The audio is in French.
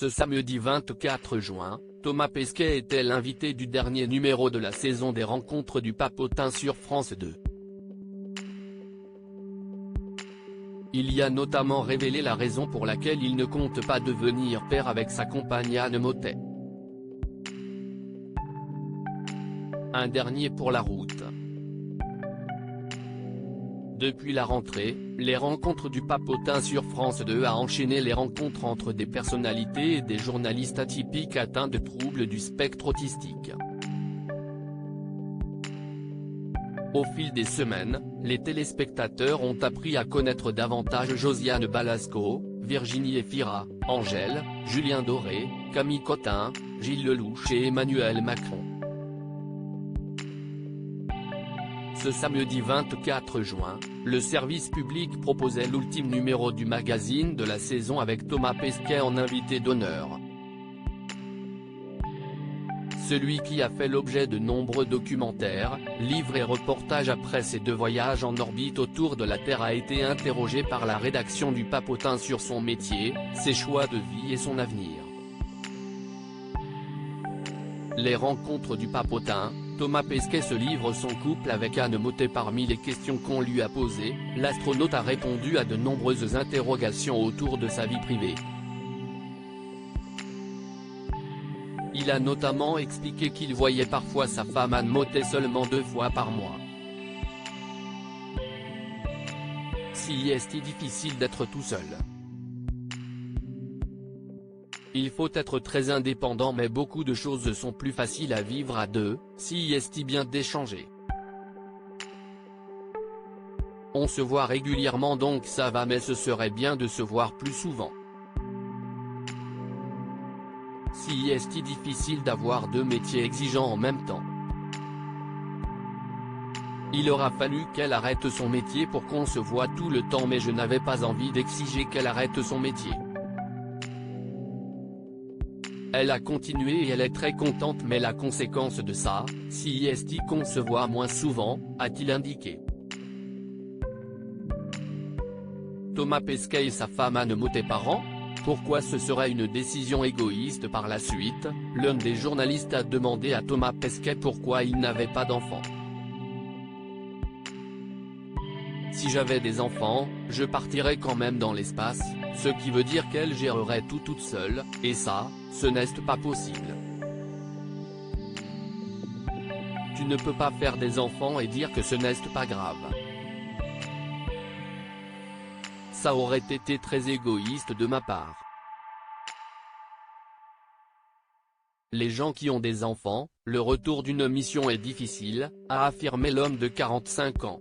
Ce samedi 24 juin, Thomas Pesquet était l'invité du dernier numéro de la saison des Rencontres du Papotin sur France 2. Il y a notamment révélé la raison pour laquelle il ne compte pas devenir père avec sa compagne Anne Mottet. Un dernier pour la route. Depuis la rentrée, les Rencontres du Papotin sur France 2 a enchaîné les rencontres entre des personnalités et des journalistes atypiques atteints de troubles du spectre autistique. Au fil des semaines, les téléspectateurs ont appris à connaître davantage Josiane Balasco, Virginie Efira, Angèle, Julien Doré, Camille Cotin, Gilles Lelouch et Emmanuel Macron. Ce samedi 24 juin, le service public proposait l'ultime numéro du magazine de la saison avec Thomas Pesquet en invité d'honneur. Celui qui a fait l'objet de nombreux documentaires, livres et reportages après ses 2 voyages en orbite autour de la Terre a été interrogé par la rédaction du Papotin sur son métier, ses choix de vie et son avenir. Les Rencontres du Papotin, Thomas Pesquet se livre son couple avec Anne Mottet. Parmi les questions qu'on lui a posées, l'astronaute a répondu à de nombreuses interrogations autour de sa vie privée. Il a notamment expliqué qu'il voyait parfois sa femme Anne Mottet seulement 2 fois par mois. Si est difficile d'être tout seul. Il faut être très indépendant, mais beaucoup de choses sont plus faciles à vivre à 2, si est bien d'échanger. On se voit régulièrement donc ça va, mais ce serait bien de se voir plus souvent. Si est difficile d'avoir 2 métiers exigeants en même temps. Il aura fallu qu'elle arrête son métier pour qu'on se voit tout le temps, mais je n'avais pas envie d'exiger qu'elle arrête son métier. Elle a continué et elle est très contente, mais la conséquence de ça, si est qu'on se voit moins souvent, a-t-il indiqué. Thomas Pesquet et sa femme Anne Mottet parents? Pourquoi ce serait une décision égoïste? Par la suite, l'un des journalistes a demandé à Thomas Pesquet pourquoi il n'avait pas d'enfants. Si j'avais des enfants, je partirais quand même dans l'espace, ce qui veut dire qu'elle gérerait tout toute seule, et ça, ce n'est pas possible. Tu ne peux pas faire des enfants et dire que ce n'est pas grave. Ça aurait été très égoïste de ma part. Les gens qui ont des enfants, le retour d'une mission est difficile, a affirmé l'homme de 45 ans.